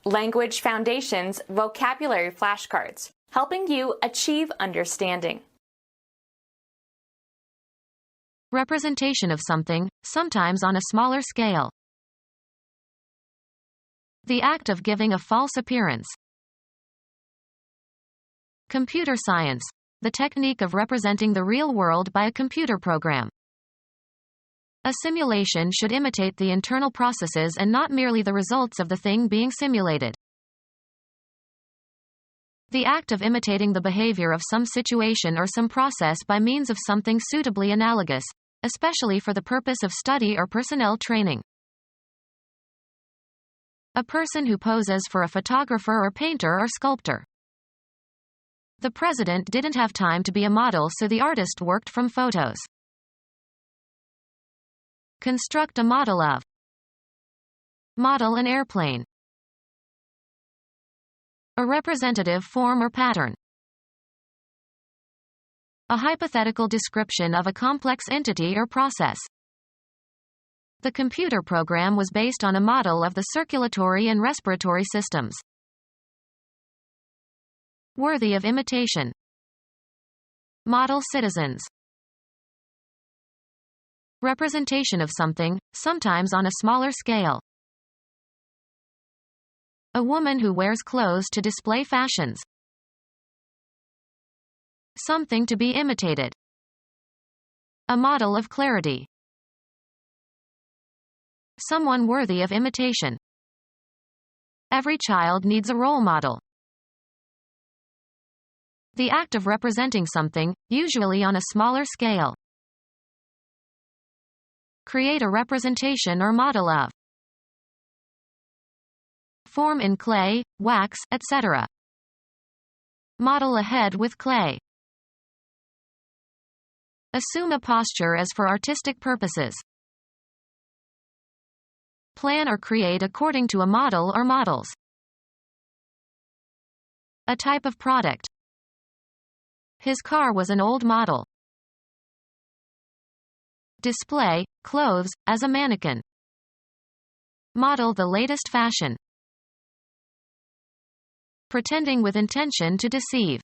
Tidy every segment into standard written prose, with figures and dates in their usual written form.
Language Foundations Vocabulary Flashcards, helping you achieve understanding. Representation of something, sometimes on a smaller scale. The act of giving a false appearance. Computer science, the technique of representing the real world by a computer program. A simulation should imitate the internal processes and not merely the results of the thing being simulated. The act of imitating the behavior of some situation or some process by means of something suitably analogous, especially for the purpose of study or personnel training. A person who poses for a photographer or painter or sculptor. The president didn't have time to be a model, so the artist worked from photos. Construct a model of. Model an airplane. A representative form or pattern. A hypothetical description of a complex entity or process. The computer program was based on a model of the circulatory and respiratory systems. Worthy of imitation. Model citizens. Representation of something, sometimes on a smaller scale. A woman who wears clothes to display fashions. Something to be imitated. A model of clarity. Someone worthy of imitation. Every child needs a role model. The act of representing something, usually on a smaller scale. Create a representation or model of. Form in clay, wax, etc. Model a head with clay. Assume a posture as for artistic purposes. Plan or create according to a model or models. A type of product. His car was an old model. Display, clothes, as a mannequin. Model the latest fashion. Pretending with intention to deceive.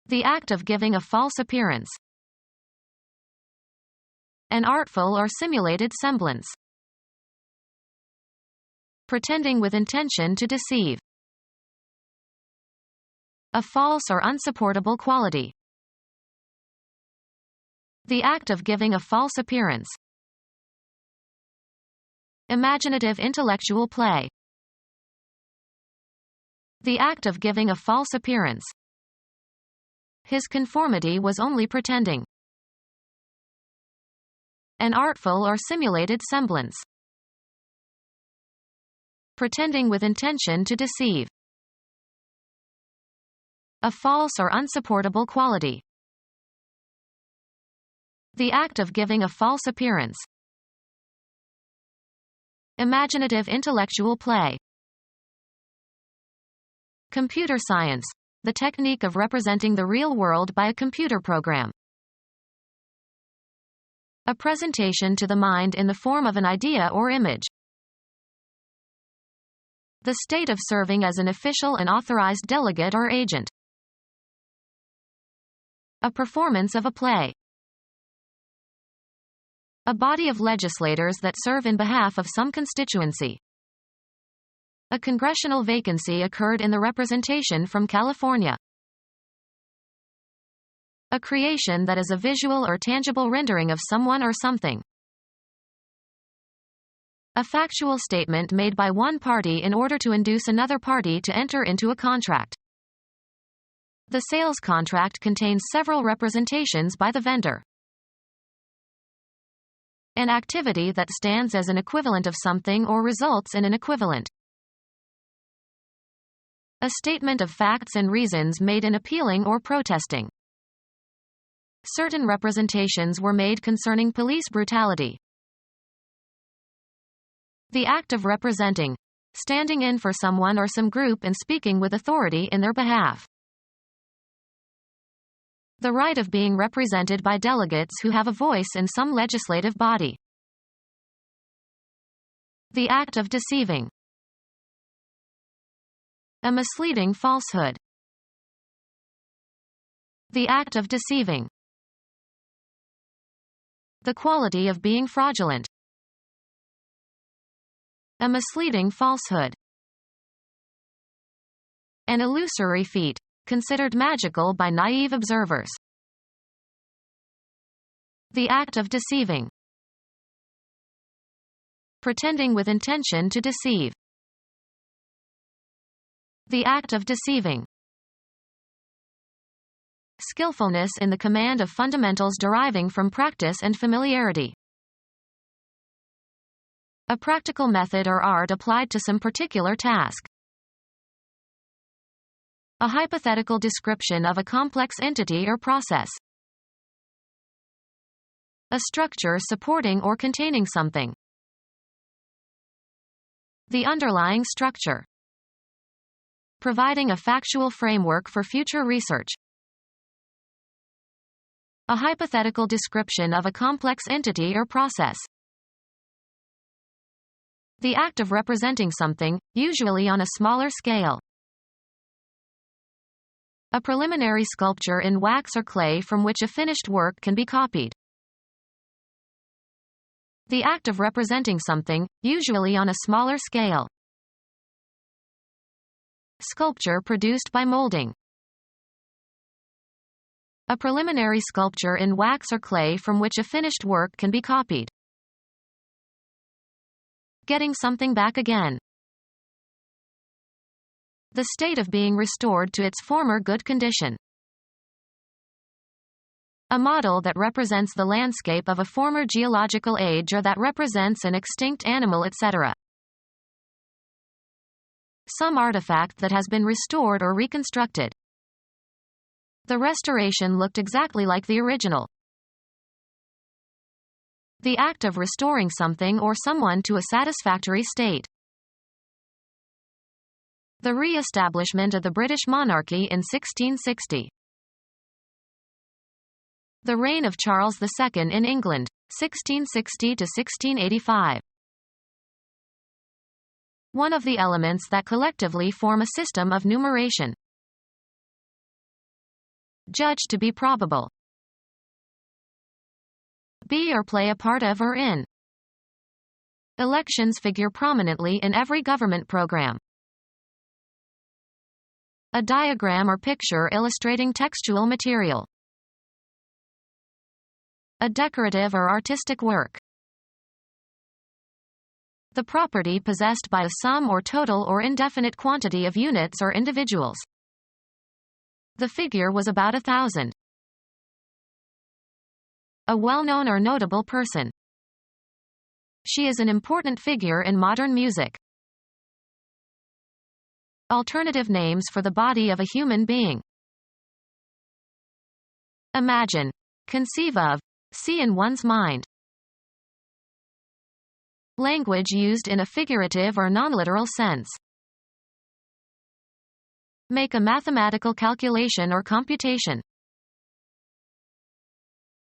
The act of giving a false appearance. An artful or simulated semblance. Pretending with intention to deceive. A false or unsupportable quality. The act of giving a false appearance. Imaginative intellectual play. The act of giving a false appearance. His conformity was only pretending. An artful or simulated semblance. Pretending with intention to deceive. A false or unsupportable quality. The act of giving a false appearance. Imaginative intellectual play. Computer science, the technique of representing the real world by a computer program. A presentation to the mind in the form of an idea or image. The state of serving as an official and authorized delegate or agent. A performance of a play. A body of legislators that serve in behalf of some constituency. A congressional vacancy occurred in the representation from California. A creation that is a visual or tangible rendering of someone or something. A factual statement made by one party in order to induce another party to enter into a contract. The sales contract contains several representations by the vendor. An activity that stands as an equivalent of something or results in an equivalent. A statement of facts and reasons made in appealing or protesting. Certain representations were made concerning police brutality. The act of representing. Standing in for someone or some group and speaking with authority in their behalf. The right of being represented by delegates who have a voice in some legislative body. The act of deceiving. A misleading falsehood. The act of deceiving. The quality of being fraudulent. A misleading falsehood. An illusory feat, considered magical by naive observers. The act of deceiving. Pretending with intention to deceive. The act of deceiving. Skillfulness in the command of fundamentals deriving from practice and familiarity. A practical method or art applied to some particular task. A hypothetical description of a complex entity or process. A structure supporting or containing something. The underlying structure. Providing a factual framework for future research. A hypothetical description of a complex entity or process. The act of representing something, usually on a smaller scale. A preliminary sculpture in wax or clay from which a finished work can be copied. The act of representing something, usually on a smaller scale. Sculpture produced by molding. A preliminary sculpture in wax or clay from which a finished work can be copied. Getting something back again. The state of being restored to its former good condition. A model that represents the landscape of a former geological age or that represents an extinct animal, etc. Some artifact that has been restored or reconstructed. The restoration looked exactly like the original. The act of restoring something or someone to a satisfactory state. The re-establishment of the British monarchy in 1660. The reign of Charles II in England, 1660 to 1685. One of the elements that collectively form a system of numeration. Judged to be probable. Be or play a part of or in. Elections figure prominently in every government program. A diagram or picture illustrating textual material. A decorative or artistic work. The property possessed by a sum or total or indefinite quantity of units or individuals. The figure was about 1,000. A well-known or notable person. She is an important figure in modern music. Alternative names for the body of a human being. Imagine. Conceive of. See in one's mind. Language used in a figurative or non-literal sense. Make a mathematical calculation or computation.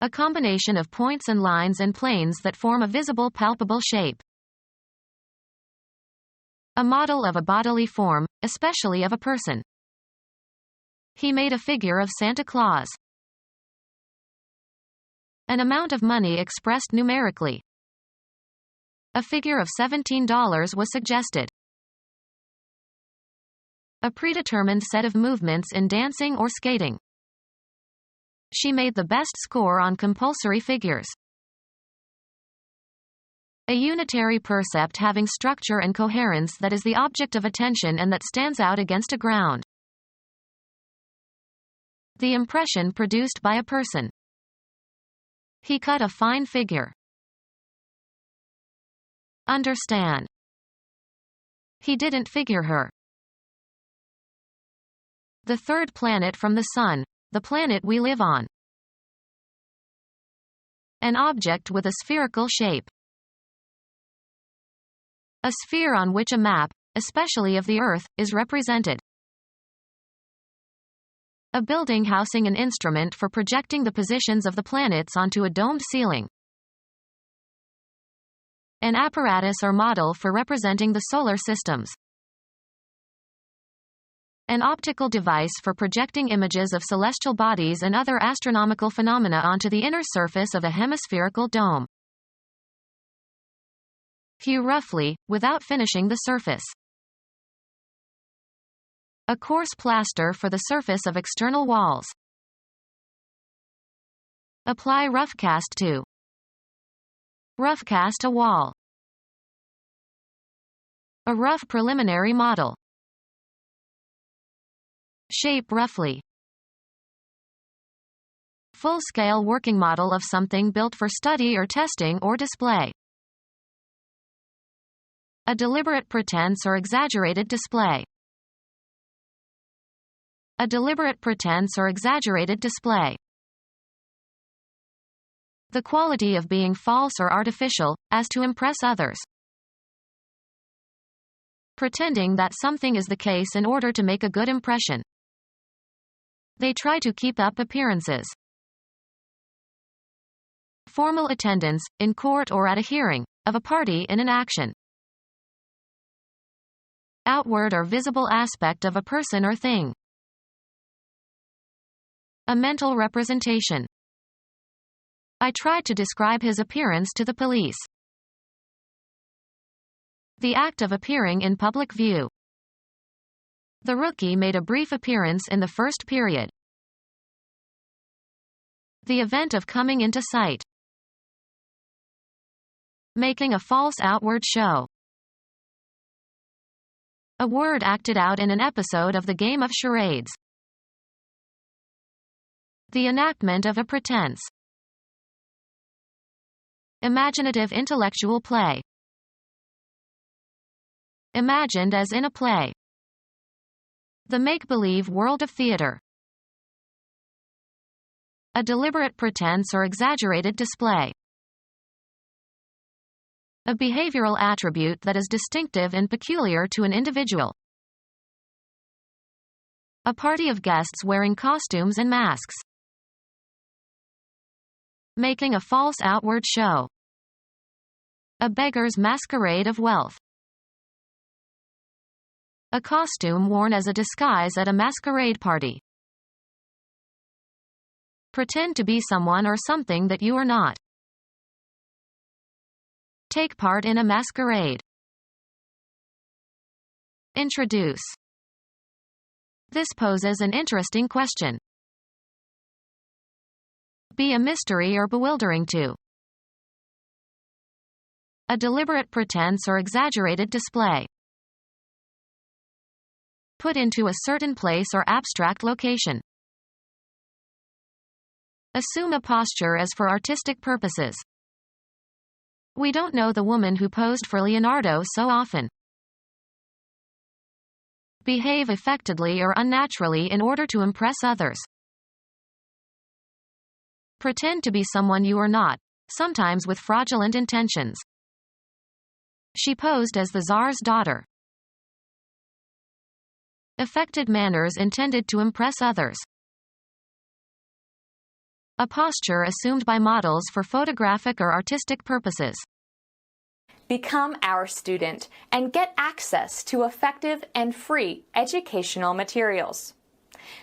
A combination of points and lines and planes that form a visible palpable shape. A model of a bodily form, especially of a person. He made a figure of Santa Claus. An amount of money expressed numerically. A figure of $17 was suggested. A predetermined set of movements in dancing or skating. She made the best score on compulsory figures. A unitary percept having structure and coherence that is the object of attention and that stands out against a ground. The impression produced by a person. He cut a fine figure. Understand. He didn't figure her. The third planet from the Sun, the planet we live on. An object with a spherical shape. A sphere on which a map, especially of the Earth, is represented. A building housing an instrument for projecting the positions of the planets onto a domed ceiling. An apparatus or model for representing the solar systems. An optical device for projecting images of celestial bodies and other astronomical phenomena onto the inner surface of a hemispherical dome. Hew roughly, without finishing the surface. A coarse plaster for the surface of external walls. Apply roughcast to. Roughcast a wall. A rough preliminary model. Shape roughly. Full-scale working model of something built for study or testing or display. A deliberate pretense or exaggerated display. A deliberate pretense or exaggerated display. The quality of being false or artificial, as to impress others. Pretending that something is the case in order to make a good impression. They try to keep up appearances. Formal attendance, in court or at a hearing, of a party in an action. Outward or visible aspect of a person or thing. A mental representation. I tried to describe his appearance to the police. The act of appearing in public view. The rookie made a brief appearance in the first period. The event of coming into sight. Making a false outward show. A word acted out in an episode of the game of charades. The enactment of a pretense. Imaginative intellectual play. Imagined as in a play. The make-believe world of theater. A deliberate pretense or exaggerated display. A behavioral attribute that is distinctive and peculiar to an individual. A party of guests wearing costumes and masks. Making a false outward show. A beggar's masquerade of wealth. A costume worn as a disguise at a masquerade party. Pretend to be someone or something that you are not. Take part in a masquerade. Introduce. This poses an interesting question. Be a mystery or bewildering to. A deliberate pretense or exaggerated display. Put into a certain place or abstract location. Assume a posture as for artistic purposes. We don't know the woman who posed for Leonardo so often. Behave affectedly or unnaturally in order to impress others. Pretend to be someone you are not, sometimes with fraudulent intentions. She posed as the Tsar's daughter. Affected manners intended to impress others. A posture assumed by models for photographic or artistic purposes. Become our student and get access to effective and free educational materials.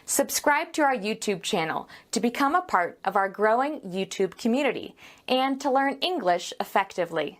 Subscribe to our YouTube channel to become a part of our growing YouTube community and to learn English effectively.